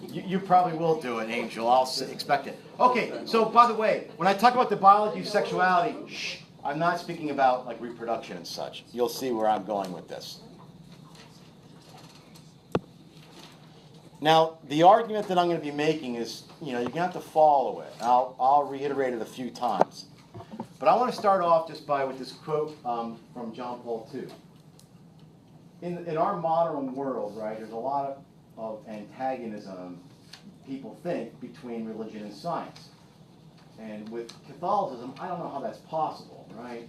You probably will do it, Angel. I'll expect it. Okay, so by the way, when I talk about the biology of sexuality, I'm not speaking about like reproduction and such. You'll see where I'm going with this. Now, the argument that I'm going to be making is, you're going to have to follow it. I'll reiterate it a few times. But I want to start off just with this quote from John Paul II. In our modern world, right, there's a lot of antagonism, people think, between religion and science. And with Catholicism, I don't know how that's possible, right?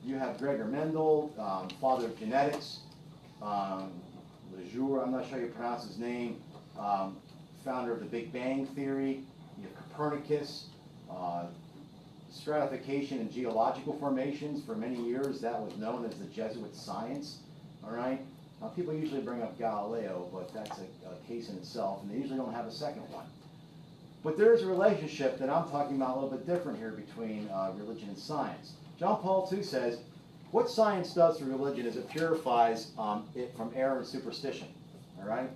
You have Gregor Mendel, father of genetics, Lejour, I'm not sure how you pronounce his name, founder of the Big Bang Theory. You have Copernicus, stratification and geological formations. For many years, that was known as the Jesuit science, all right? People usually bring up Galileo, but that's a case in itself, and they usually don't have a second one. But there is a relationship that I'm talking about a little bit different here between religion and science. John Paul II says, what science does for religion is it purifies it from error and superstition, all right?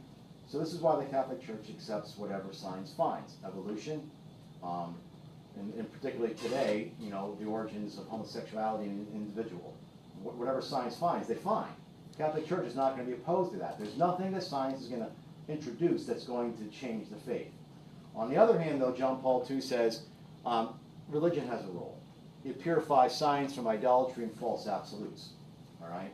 So this is why the Catholic Church accepts whatever science finds. Evolution, and particularly today, the origins of homosexuality in an individual. Whatever science finds, they find. The Catholic Church is not going to be opposed to that. There's nothing that science is going to introduce that's going to change the faith. On the other hand, though, John Paul II says religion has a role. It purifies science from idolatry and false absolutes. All right?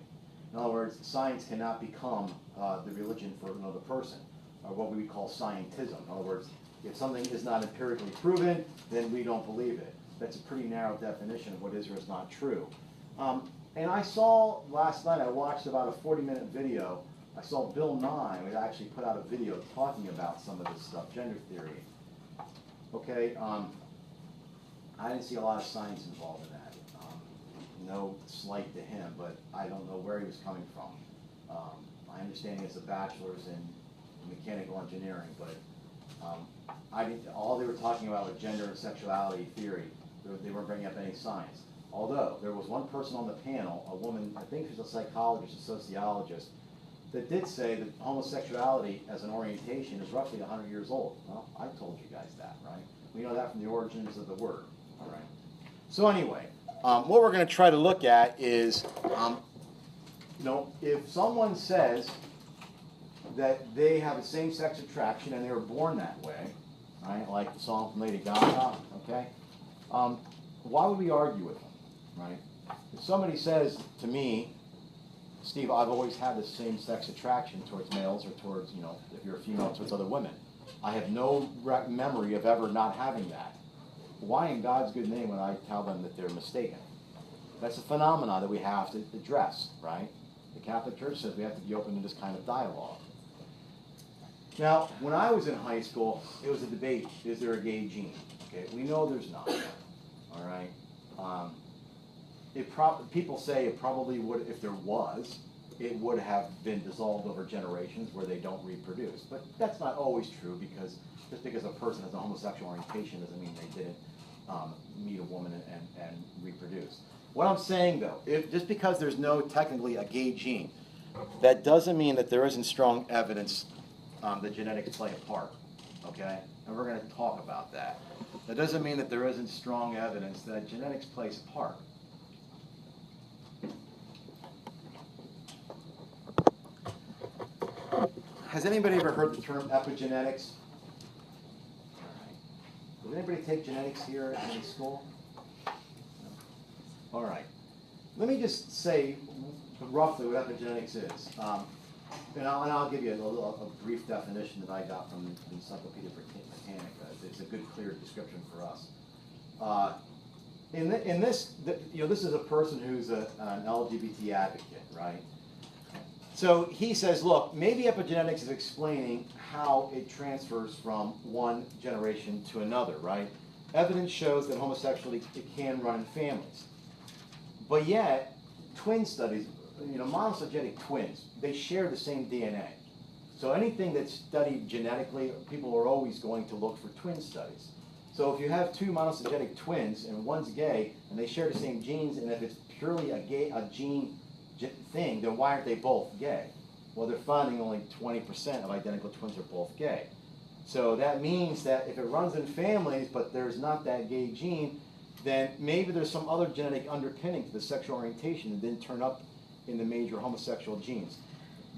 In other words, science cannot become the religion for another person, or what we call scientism. In other words, if something is not empirically proven, then we don't believe it. That's a pretty narrow definition of what is or is not true. And I saw last night, I watched about a 40-minute video. I saw Bill Nye, who actually put out a video talking about some of this stuff, gender theory. Okay, I didn't see a lot of science involved in that. No slight to him, but I don't know where he was coming from. My understanding is a bachelor's in mechanical engineering, but all they were talking about was gender and sexuality theory. They weren't bringing up any science. Although there was one person on the panel, a woman, I think she was a psychologist, a sociologist, that did say that homosexuality as an orientation is roughly 100 years old. Well, I told you guys that, right? We know that from the origins of the word, all right? So anyway, what we're going to try to look at is, if someone says that they have a same-sex attraction and they were born that way, right? Like the song from Lady Gaga, okay? Why would we argue with them, right? If somebody says to me, Steve, I've always had the same-sex attraction towards males or towards, if you're a female, towards other women. I have no memory of ever not having that. Why in God's good name would I tell them that they're mistaken? That's a phenomenon that we have to address, right? The Catholic Church says we have to be open to this kind of dialogue. Now, when I was in high school, it was a debate, is there a gay gene? Okay, we know there's not, all right? People say it probably would, if there was, it would have been dissolved over generations where they don't reproduce. But that's not always true, because just because a person has a homosexual orientation doesn't mean they didn't meet a woman and reproduce. What I'm saying, though, just because there's no technically a gay gene, that doesn't mean that there isn't strong evidence that genetics play a part, okay? And we're going to talk about that. That doesn't mean that there isn't strong evidence that genetics plays a part. Has anybody ever heard the term epigenetics? All right. Does anybody take genetics here in school? No. All right. Let me just say roughly what epigenetics is. And I'll give you a brief definition that I got from the Encyclopedia Britannica. It's a good, clear description for us. In this, this is a person who's an LGBT advocate, right? So he says, look, maybe epigenetics is explaining how it transfers from one generation to another, right? Evidence shows that homosexuality can run in families. But yet, twin studies, monozygotic twins, they share the same DNA. So anything that's studied genetically, people are always going to look for twin studies. So if you have two monozygotic twins and one's gay and they share the same genes, and if it's purely a gene thing, then why aren't they both gay? Well, they're finding only 20% of identical twins are both gay. So that means that if it runs in families, but there's not that gay gene, then maybe there's some other genetic underpinning to the sexual orientation that didn't turn up in the major homosexual genes.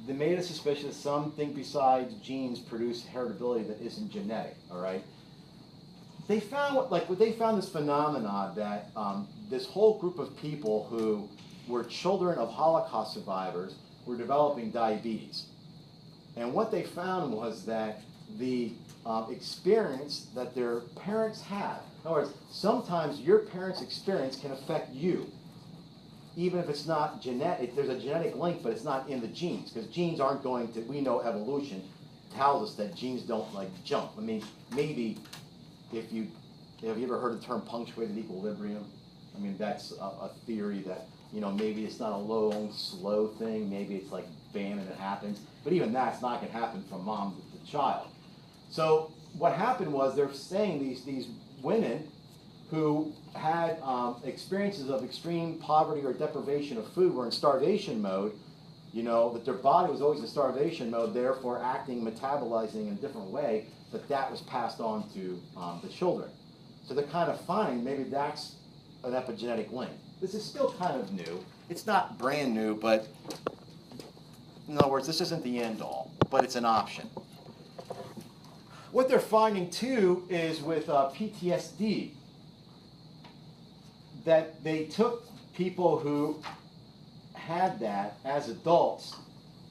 They made us suspicious that something besides genes produce heritability that isn't genetic, all right? They found, they found this phenomenon that this whole group of people who were children of Holocaust survivors were developing diabetes. And what they found was that the experience that their parents had, in other words, sometimes your parents' experience can affect you, even if it's not genetic. There's a genetic link, but it's not in the genes, because genes aren't going to, we know evolution tells us that genes don't jump. I mean, maybe have you ever heard the term punctuated equilibrium? I mean, that's a theory that, maybe it's not a long, slow thing. Maybe it's like bam and it happens. But even that's not going to happen from mom to the child. So what happened was they're saying these women who had experiences of extreme poverty or deprivation of food were in starvation mode, that their body was always in starvation mode, therefore acting, metabolizing in a different way, that was passed on to the children. So they're kind of finding maybe that's an epigenetic link. This is still kind of new. It's not brand new, but in other words, this isn't the end all, but it's an option. What they're finding too is with PTSD, that they took people who had that as adults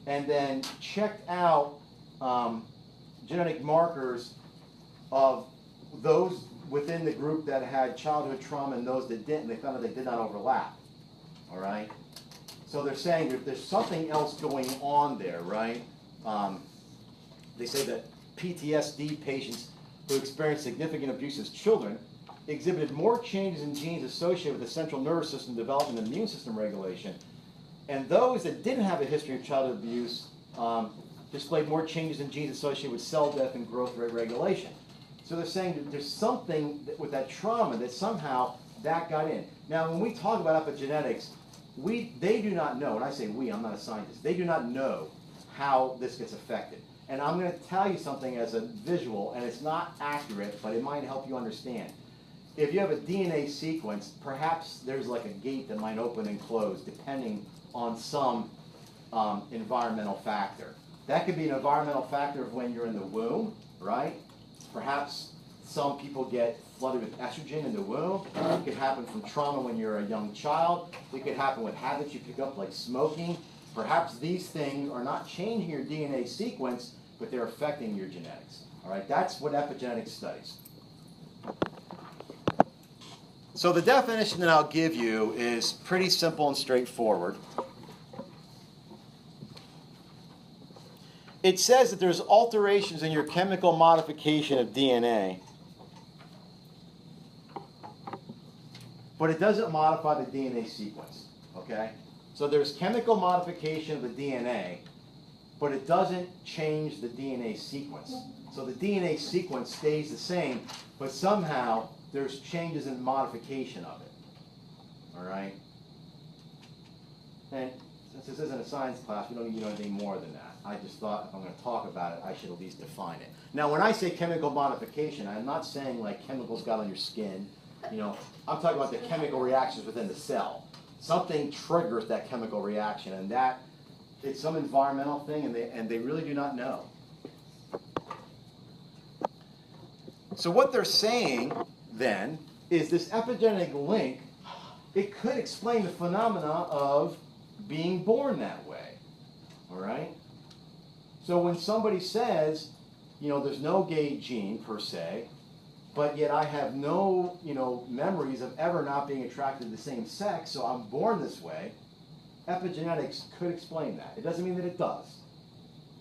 and then checked out genetic markers of those within the group that had childhood trauma and those that didn't. They found that they did not overlap. All right? So they're saying that there's something else going on there, right? They say that PTSD patients who experienced significant abuse as children exhibited more changes in genes associated with the central nervous system development and immune system regulation. And those that didn't have a history of childhood abuse displayed more changes in genes associated with cell death and growth rate regulation. So they're saying that there's something with that trauma that somehow that got in. Now, when we talk about epigenetics, they do not know, and I say we, I'm not a scientist, they do not know how this gets affected. And I'm going to tell you something as a visual, and it's not accurate, but it might help you understand. If you have a DNA sequence, perhaps there's like a gate that might open and close depending on some environmental factor. That could be an environmental factor of when you're in the womb, right? Perhaps some people get flooded with estrogen in the womb. It could happen from trauma when you're a young child. It could happen with habits you pick up like smoking. Perhaps these things are not changing your DNA sequence, but they're affecting your genetics. All right, that's what epigenetics studies. So the definition that I'll give you is pretty simple and straightforward. It says that there's alterations in your chemical modification of DNA, but it doesn't modify the DNA sequence, okay? So there's chemical modification of the DNA, but it doesn't change the DNA sequence. So the DNA sequence stays the same, but somehow there's changes in modification of it, all right? And since this isn't a science class, we don't need to know anything more than that. I just thought if I'm going to talk about it, I should at least define it. Now, when I say chemical modification, I'm not saying like chemicals got on your skin. I'm talking about the chemical reactions within the cell. Something triggers that chemical reaction, and that it's some environmental thing, and they really do not know. So what they're saying then is this epigenetic link, it could explain the phenomena of being born that way. All right? So when somebody says, there's no gay gene per se, but yet I have no, memories of ever not being attracted to the same sex, so I'm born this way, epigenetics could explain that. It doesn't mean that it does.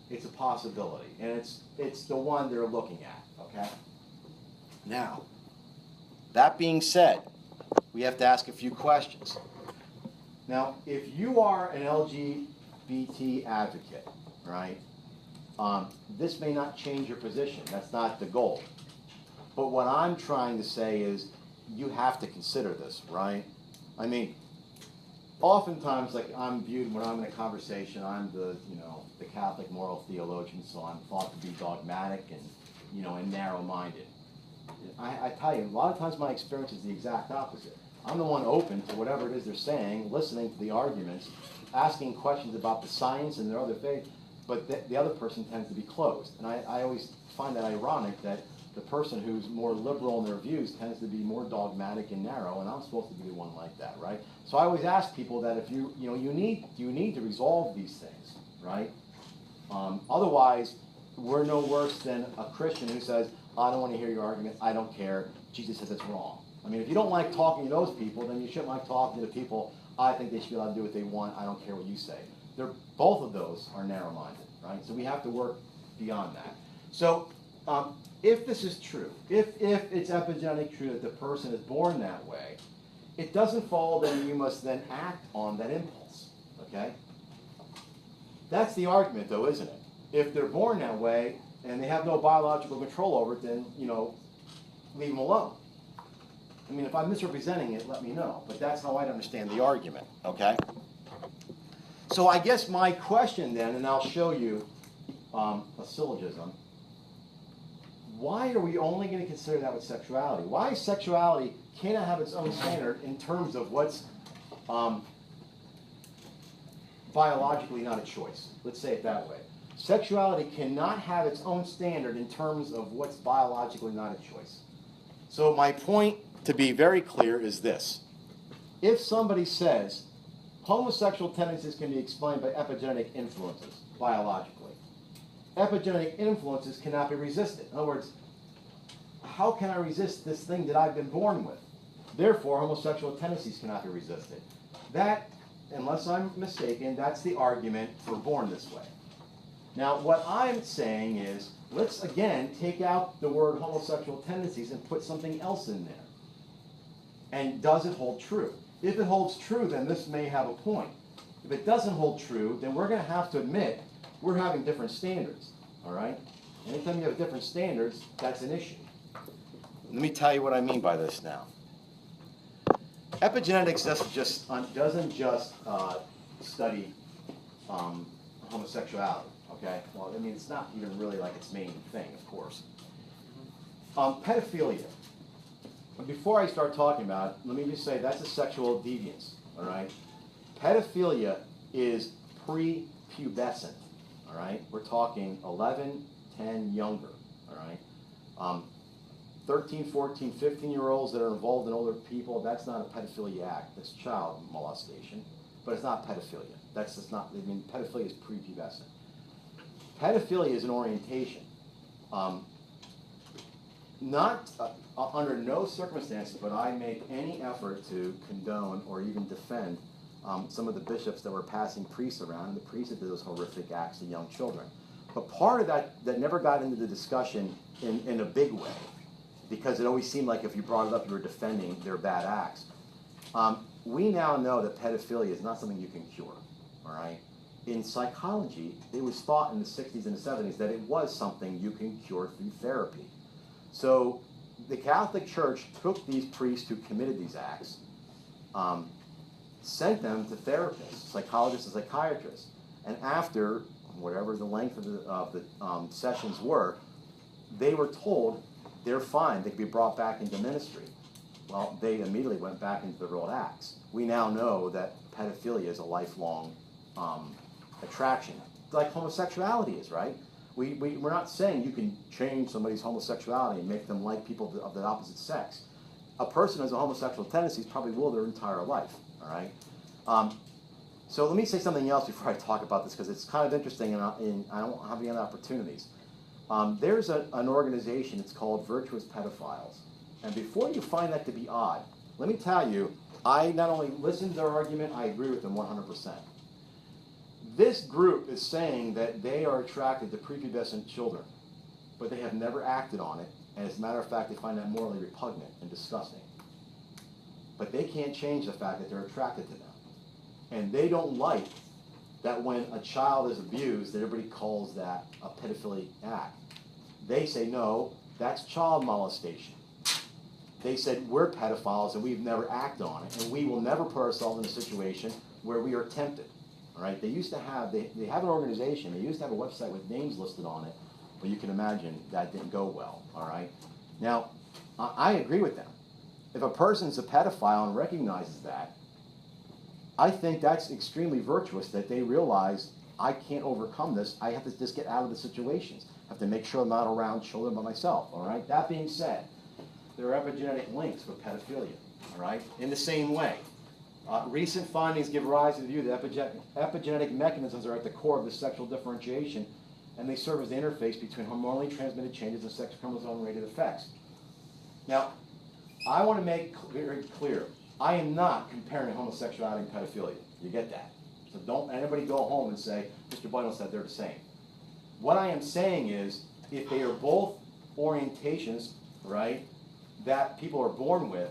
It's a possibility, and it's the one they're looking at, okay? Now, that being said, we have to ask a few questions. Now, if you are an LGBT advocate, right, this may not change your position. That's not the goal. But what I'm trying to say is you have to consider this, right? I mean, oftentimes, like I'm viewed when I'm in a conversation, I'm the Catholic moral theologian, so I'm thought to be dogmatic and and narrow-minded. I tell you, a lot of times my experience is the exact opposite. I'm the one open to whatever it is they're saying, listening to the arguments, asking questions about the science and their other faith, but the other person tends to be closed. And I always find that ironic that the person who's more liberal in their views tends to be more dogmatic and narrow, and I'm supposed to be the one like that, right? So I always ask people that if you need to resolve these things, right? Otherwise, we're no worse than a Christian who says, I don't want to hear your argument, I don't care, Jesus says it's wrong. I mean, if you don't like talking to those people, then you shouldn't like talking to the people, I think they should be allowed to do what they want, I don't care what you say. Both of those are narrow-minded, right? So we have to work beyond that. So if this is true, if it's epigenetic true that the person is born that way, it doesn't follow that you must then act on that impulse, okay? That's the argument, though, isn't it? If they're born that way and they have no biological control over it, then, leave them alone. I mean, if I'm misrepresenting it, let me know. But that's how I understand the argument, okay? So I guess my question then, and I'll show you a syllogism, why are we only going to consider that with sexuality? Why sexuality cannot have its own standard in terms of what's biologically not a choice? Let's say it that way. Sexuality cannot have its own standard in terms of what's biologically not a choice. So my point, to be very clear, is this. If somebody says homosexual tendencies can be explained by epigenetic influences, biologically, epigenetic influences cannot be resisted. In other words, how can I resist this thing that I've been born with? Therefore, homosexual tendencies cannot be resisted. That, unless I'm mistaken, that's the argument for born this way. Now, what I'm saying is, let's again take out the word homosexual tendencies and put something else in there. And does it hold true? If it holds true, then this may have a point. If it doesn't hold true, then we're going to have to admit we're having different standards, all right? Anytime you have different standards, that's an issue. Let me tell you what I mean by this now. Epigenetics doesn't just study homosexuality, okay? Well, I mean, it's not even really like its main thing, of course. Pedophilia. Before I start talking about it, let me just say that's a sexual deviance, all right? Pedophilia is prepubescent, all right? We're talking 11, 10, younger, all right? 13, 14, 15-year-olds that are involved in older people, that's not a pedophilia act. That's child molestation, but it's not pedophilia. That's just not, I mean, pedophilia is prepubescent. Pedophilia is an orientation. Under no circumstances would I make any effort to condone or even defend some of the bishops that were passing priests around, and the priests that did those horrific acts to young children. But part of that never got into the discussion in a big way, because it always seemed like if you brought it up, you were defending their bad acts. We now know that pedophilia is not something you can cure, all right? In psychology, it was thought in the 60s and the 70s that it was something you can cure through therapy. So the Catholic Church took these priests who committed these acts, sent them to therapists, psychologists and psychiatrists, and after whatever the length of the sessions were, they were told they're fine, they could be brought back into ministry. Well, they immediately went back into their old acts. We now know that pedophilia is a lifelong attraction, like homosexuality is, right? We're not saying you can change somebody's homosexuality and make them like people of the opposite sex. A person who has a homosexual tendencies probably will their entire life, all right? So let me say something else before I talk about this, because it's kind of interesting and I don't have any other opportunities. There's an organization, it's called Virtuous Pedophiles. And before you find that to be odd, let me tell you, I not only listened to their argument, I agree with them 100%. This group is saying that they are attracted to prepubescent children, but they have never acted on it, and as a matter of fact, they find that morally repugnant and disgusting. But they can't change the fact that they're attracted to them. And they don't like that when a child is abused, that everybody calls that a pedophilic act. They say, no, that's child molestation. They said, we're pedophiles and we've never acted on it, and we will never put ourselves in a situation where we are tempted. All right? They used to have, they have an organization, they used to have a website with names listed on it, But you can imagine that didn't go well, all right? Now, I agree with them. If a person's a pedophile and recognizes that, I think that's extremely virtuous that they realize I can't overcome this. I have to just get out of the situations. I have to make sure I'm not around children by myself, all right? That being said, there are epigenetic links with pedophilia, all right? In the same way, recent findings give rise to the view that epigenetic mechanisms are at the core of the sexual differentiation, and they serve as the interface between hormonally transmitted changes and sex chromosome-related effects. Now, I want to make very clear, I am not comparing homosexuality and pedophilia. You get that? So don't anybody go home and say, Mr. Bueno said they're the same. What I am saying is, if they are both orientations, right, that people are born with,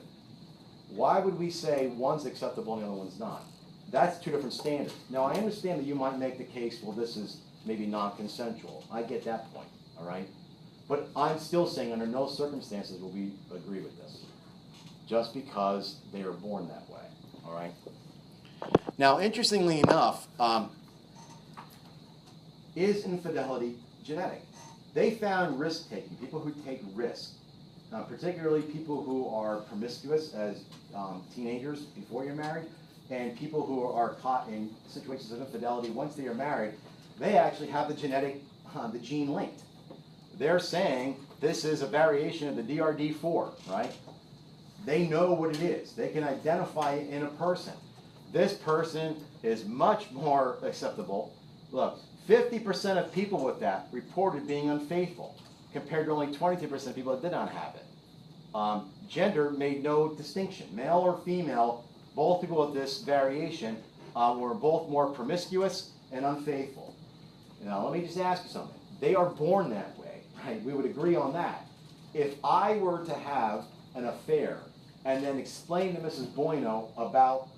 why would we say one's acceptable and the other one's not? That's two different standards. Now, I understand that you might make the case, well, this is maybe non-consensual. I get that point, all right? But I'm still saying under no circumstances will we agree with this, just because they are born that way, all right? Now, interestingly enough, is infidelity genetic? They found risk-taking, people who take risks, particularly people who are promiscuous as teenagers before you're married, and people who are caught in situations of infidelity once they are married, they actually have the genetic, the gene linked. They're saying this is a variation of the DRD4, right? They know what it is. They can identify it in a person. This person is much more acceptable. Look, 50% of people with that reported being unfaithful, compared to only 22% of people that did not have it. Gender made no distinction. Male or female, both people with this variation were both more promiscuous and unfaithful. Now, let me just ask you something. They are born that way, right? We would agree on that. If I were to have an affair and then explain to Mrs. Bueno about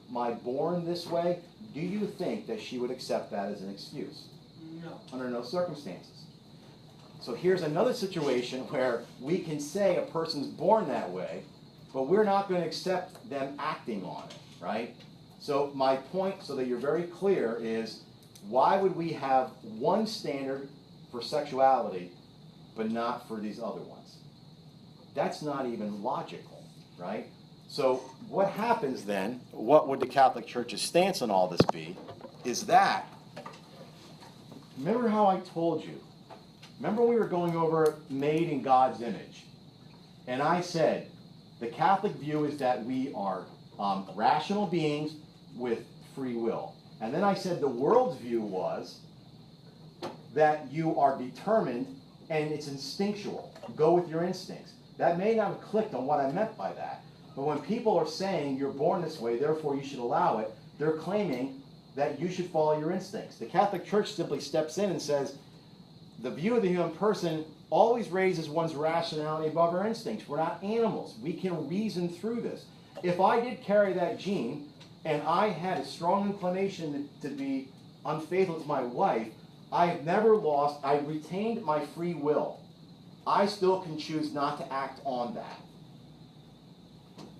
my born this way, do you think that she would accept that as an excuse? No. Under no circumstances. So here's another situation where we can say a person's born that way, but we're not going to accept them acting on it, right? So my point, so that you're very clear, is why would we have one standard for sexuality, but not for these other ones? That's not even logical, right? So what happens then, what would the Catholic Church's stance on all this be, is that, remember how I told you, remember we were going over made in God's image, and I said, the Catholic view is that we are rational beings with free will. And then I said the world's view was that you are determined and it's instinctual. Go with your instincts. That may not have clicked on what I meant by that. But when people are saying you're born this way, therefore you should allow it, they're claiming that you should follow your instincts. The Catholic Church simply steps in and says, the view of the human person always raises one's rationality above our instincts. We're not animals. We can reason through this. If I did carry that gene, and I had a strong inclination to be unfaithful to my wife, I have never lost, I retained my free will. I still can choose not to act on that.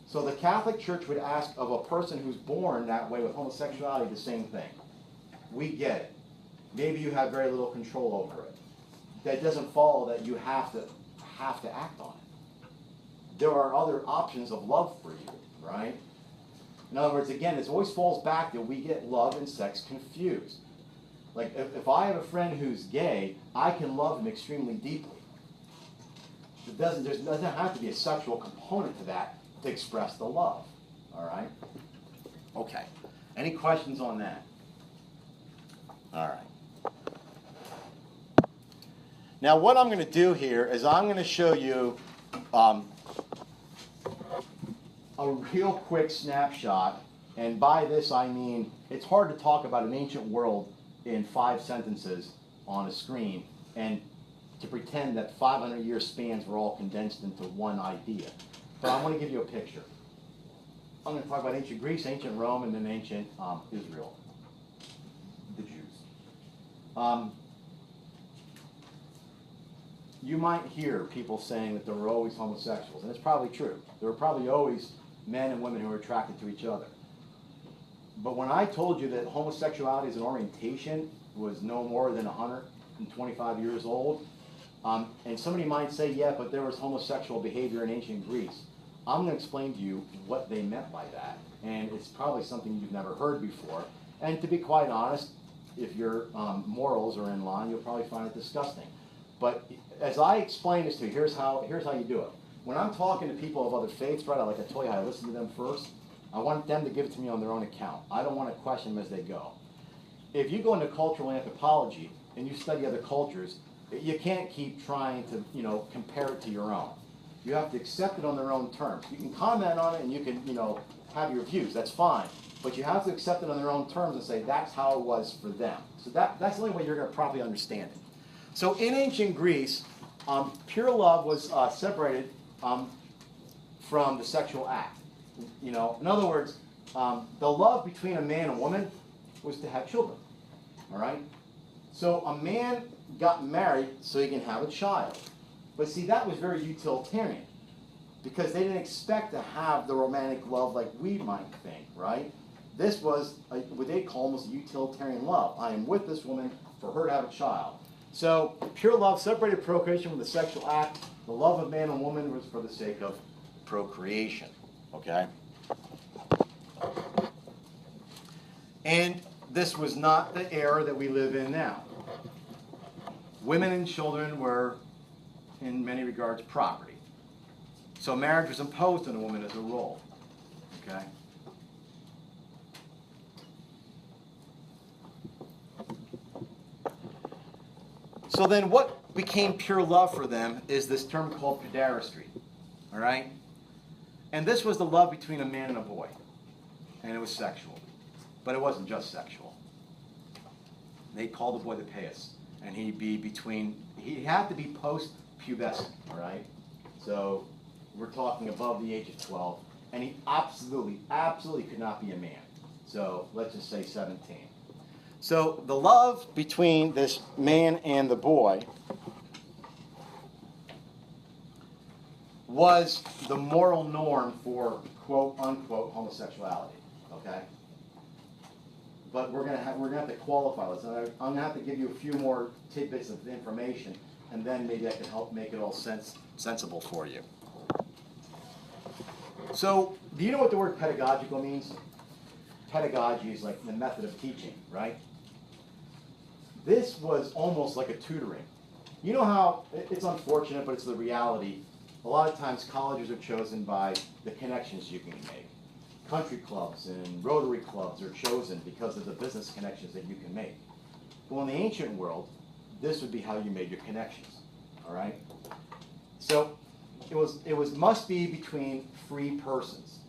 So the Catholic Church would ask of a person who's born that way with homosexuality the same thing. We get it. Maybe you have very little control over it. That doesn't follow that you have to act on it. There are other options of love for you, right? In other words, again, this always falls back that we get love and sex confused. Like, if I have a friend who's gay, I can love him extremely deeply. There doesn't have to be a sexual component to that to express the love. All right? Okay. Any questions on that? All right. Now, what I'm going to do here is I'm going to show you a real quick snapshot, and by this I mean it's hard to talk about an ancient world in 5 sentences on a screen and to pretend that 500-year spans were all condensed into one idea. But I want to give you a picture. I'm going to talk about ancient Greece, ancient Rome, and then ancient Israel, the Jews. You might hear people saying that there were always homosexuals, and it's probably true. There were probably always men and women who were attracted to each other. But when I told you that homosexuality as an orientation was no more than 125 years old, And somebody might say, yeah, but there was homosexual behavior in ancient Greece. I'm going to explain to you what they meant by that. And it's probably something you've never heard before. And to be quite honest, if your morals are in line, you'll probably find it disgusting. But as I explain this to you, here's how you do it. When I'm talking to people of other faiths, right, I like to tell you how I listen to them first. I want them to give it to me on their own account. I don't want to question them as they go. If you go into cultural anthropology and you study other cultures, you can't keep trying to, compare it to your own. You have to accept it on their own terms. You can comment on it and you can, have your views. That's fine. But you have to accept it on their own terms and say that's how it was for them. So that's the only way you're going to properly understand it. So in ancient Greece, pure love was separated from the sexual act. In other words, the love between a man and woman was to have children. All right? So a man got married so he can have a child. But see, that was very utilitarian because they didn't expect to have the romantic love like we might think, right? This was what they call almost utilitarian love. I am with this woman for her to have a child. So pure love separated procreation from the sexual act. The love of man and woman was for the sake of procreation. Okay? And this was not the era that we live in now. Women and children were, in many regards, property. So marriage was imposed on a woman as a role. Okay? So then what became pure love for them is this term called pederastry. All right? And this was the love between a man and a boy. And it was sexual. But it wasn't just sexual. They called the boy the pais. And he'd had to be post-pubescent, all right? So we're talking above the age of 12. And he absolutely could not be a man. So let's just say 17. So the love between this man and the boy was the moral norm for quote-unquote homosexuality, okay? But we're gonna have to qualify this. I'm gonna have to give you a few more tidbits of information, and then maybe I can help make it all sensible for you. So, do you know what the word pedagogical means? Pedagogy is like the method of teaching, right? This was almost like a tutoring. You know how it's unfortunate, but it's the reality. A lot of times, colleges are chosen by the connections you can make. Country clubs and Rotary clubs are chosen because of the business connections that you can make. Well, in the ancient world, this would be how you made your connections. All right. So it must be between free persons.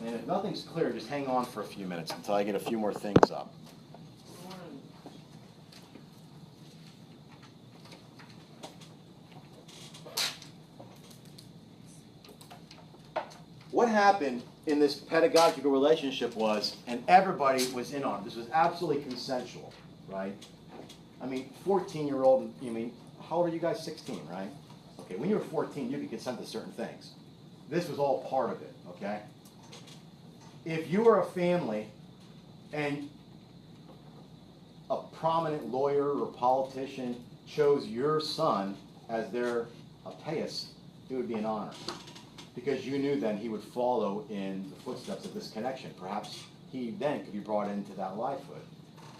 And if nothing's clear, just hang on for a few minutes until I get a few more things up. What happened in this pedagogical relationship was, and everybody was in on it, this was absolutely consensual, right? I mean, 14-year-old, how old are you guys? 16, right? Okay, when you were 14, you could consent to certain things. This was all part of it, okay? If you were a family and a prominent lawyer or politician chose your son as their pais, it would be an honor. Because you knew then he would follow in the footsteps of this connection. Perhaps he then could be brought into that lifehood.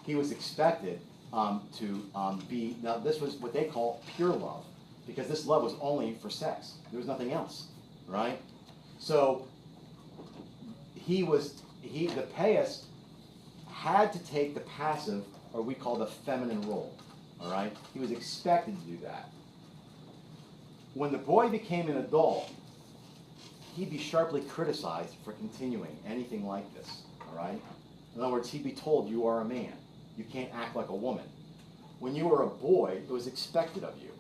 He was expected to be, now this was what they call pure love, because this love was only for sex. There was nothing else, right? So the pais had to take the passive, or we call the feminine role, all right? He was expected to do that. When the boy became an adult, he'd be sharply criticized for continuing anything like this, all right? In other words, he'd be told, you are a man. You can't act like a woman. When you were a boy, it was expected of you.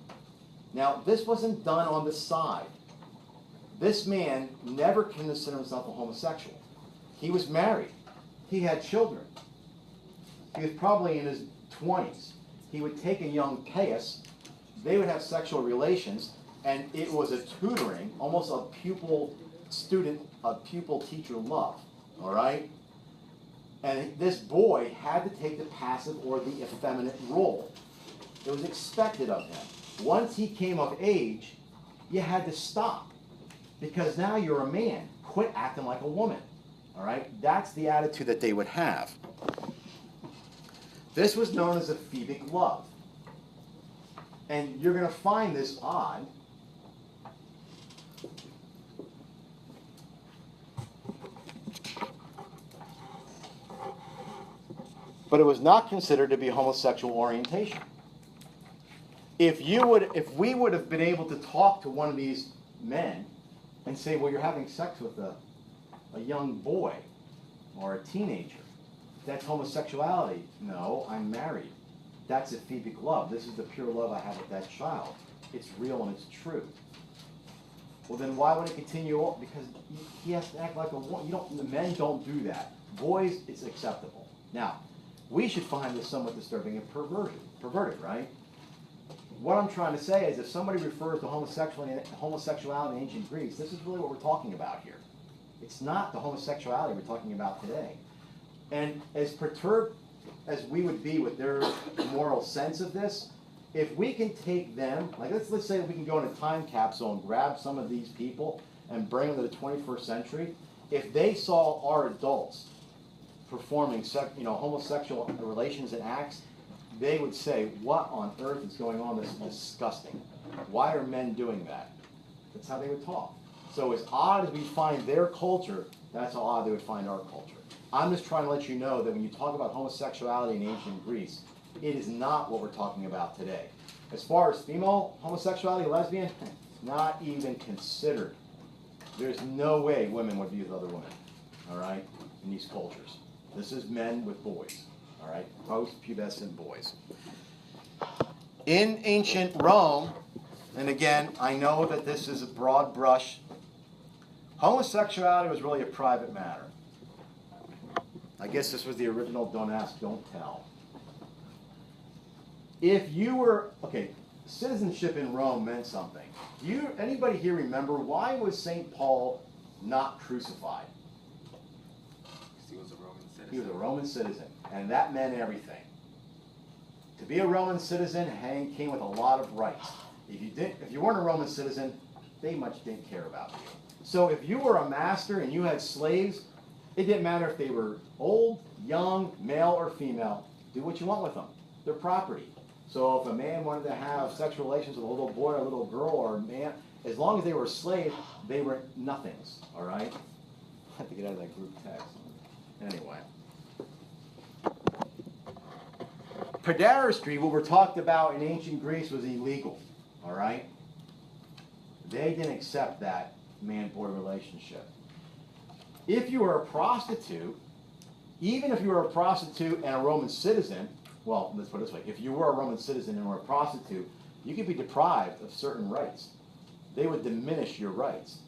Now, this wasn't done on the side. This man never considered himself a homosexual. He was married. He had children. He was probably in his 20s. He would take a young pais, they would have sexual relations, and it was a tutoring, almost a pupil-teacher love, all right? And this boy had to take the passive or the effeminate role. It was expected of him. Once he came of age, you had to stop. Because now you're a man. Quit acting like a woman. All right? That's the attitude that they would have. This was known as a phoebic love. And you're going to find this odd. But it was not considered to be homosexual orientation. If we would have been able to talk to one of these men and say, well, you're having sex with a young boy or a teenager, that's homosexuality. No, I'm married. That's a phoebic love. This is the pure love I have with that child. It's real and it's true. Well, then why would it continue on? Because he has to act like a woman. The men don't do that. Boys, it's acceptable. Now, we should find this somewhat disturbing and perverted, right? What I'm trying to say is if somebody refers to homosexuality in ancient Greece, this is really what we're talking about here. It's not the homosexuality we're talking about today. And as perturbed as we would be with their moral sense of this, if we can take them, like let's say we can go in a time capsule and grab some of these people and bring them to the 21st century, if they saw our adults performing homosexual relations and acts, they would say, what on earth is going on? This is disgusting. Why are men doing that? That's how they would talk. So as odd as we find their culture, that's how odd they would find our culture. I'm just trying to let you know that when you talk about homosexuality in ancient Greece, it is not what we're talking about today. As far as female homosexuality, lesbian, not even considered. There's no way women would be with other women, all right, in these cultures. This is men with boys, all right, post-pubescent boys. In ancient Rome, and again, I know that this is a broad brush, homosexuality was really a private matter. I guess this was the original don't ask, don't tell. If you were, citizenship in Rome meant something. Anybody here remember why was St. Paul not crucified? He was a Roman citizen. He was a Roman citizen, and that meant everything. To be a Roman citizen came with a lot of rights. If you weren't a Roman citizen, they much didn't care about you. So if you were a master and you had slaves, it didn't matter if they were old, young, male, or female. Do what you want with them. They're property. So if a man wanted to have sexual relations with a little boy or a little girl or a man, as long as they were a slave, they were nothings, all right? I have to get out of that group text. Anyway. Pederasty, what we're talked about in ancient Greece, was illegal, all right? They didn't accept that man-boy relationship. If you were a prostitute, even if you were a prostitute and a Roman citizen, well, let's put it this way. If you were a Roman citizen and were a prostitute, you could be deprived of certain rights. They would diminish your rights.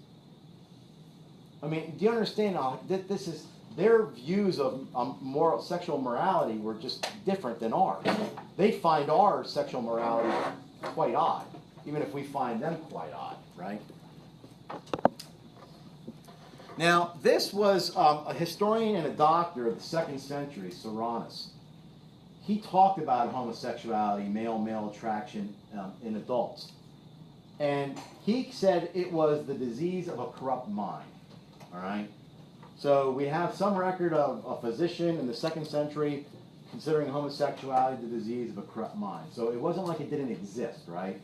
I mean, do you understand that this is their views of sexual morality were just different than ours. They find our sexual morality quite odd, even if we find them quite odd, right? Now, this was a historian and a doctor of the 2nd century, Soranus. He talked about homosexuality, male-male attraction in adults. And he said it was the disease of a corrupt mind. All right? So we have some record of a physician in the 2nd century considering homosexuality the disease of a corrupt mind. So it wasn't like it didn't exist, right?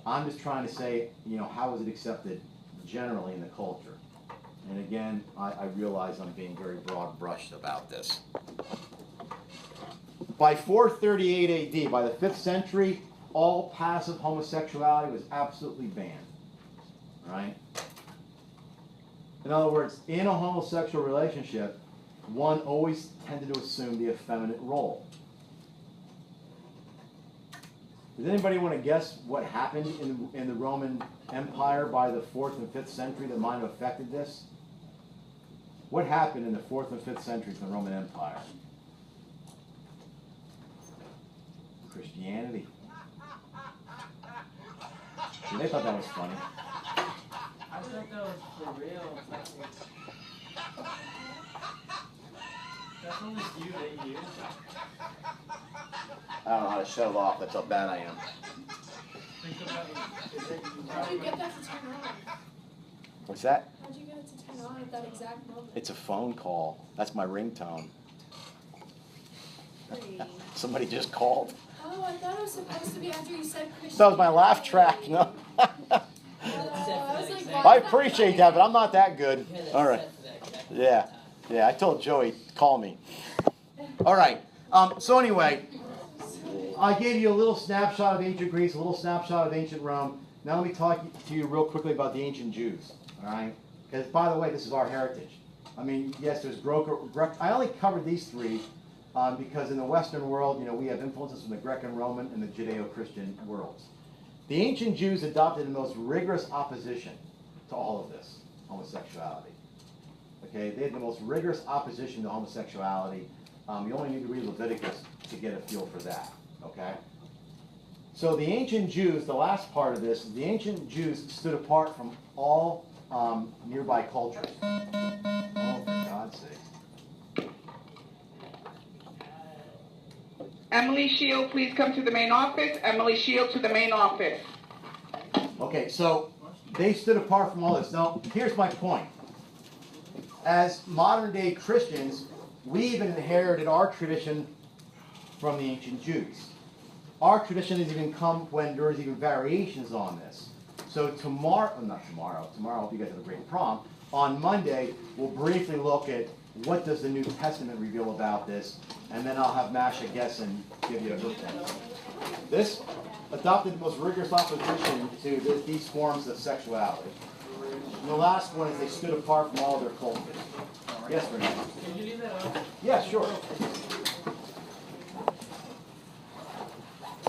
I'm just trying to say, how is it accepted generally in the culture? And again, I realize I'm being very broad-brushed about this. By 438 AD, by the 5th century, all passive homosexuality was absolutely banned. Right? In other words, in a homosexual relationship, one always tended to assume the effeminate role. Does anybody want to guess what happened in the Roman Empire by the 4th and 5th century that might have affected this? What happened in the 4th and 5th centuries of the Roman Empire? Christianity. See, they thought that was funny. I thought that was for real. That's only you that you. I don't know how to shut it off. That's how bad I am. Think about it. How'd you get that to turn on? What's that? How'd you get it to turn on at that exact moment? It's a phone call. That's my ringtone. Three. Somebody just called. Oh, I thought it was supposed to be after you said Christian. That was my laugh track. No. I was like, why I is that appreciate playing? that, but I'm not that good. All right. Yeah. Yeah, I told Joey, call me. All right. So anyway, I gave you a little snapshot of ancient Greece, a little snapshot of ancient Rome. Now let me talk to you real quickly about the ancient Jews. All right? Because, by the way, this is our heritage. I mean, yes, there's I only covered these three because in the Western world, we have influences from the Greco-Roman and the Judeo-Christian worlds. The ancient Jews adopted the most rigorous opposition to all of this, homosexuality. Okay, they had the most rigorous opposition to homosexuality. You only need to read Leviticus to get a feel for that. Okay? So the ancient Jews, the last part of this, the ancient Jews stood apart from all nearby cultures. Oh, for God's sake. Emily Shield, please come to the main office. Emily Shield to the main office. Okay, so they stood apart from all this. Now, here's my point. As modern-day Christians, we even inherited our tradition from the ancient Jews. Our tradition has even come when there's even variations on this. So tomorrow, I hope you guys have a great prom. On Monday, we'll briefly look at what does the New Testament reveal about this, and then I'll have Masha guess and give you a good point. This adopted the most rigorous opposition to these forms of sexuality. And the last one is they stood apart from all their cultures. Yes, Renee? Can you leave that on? Yeah, sure.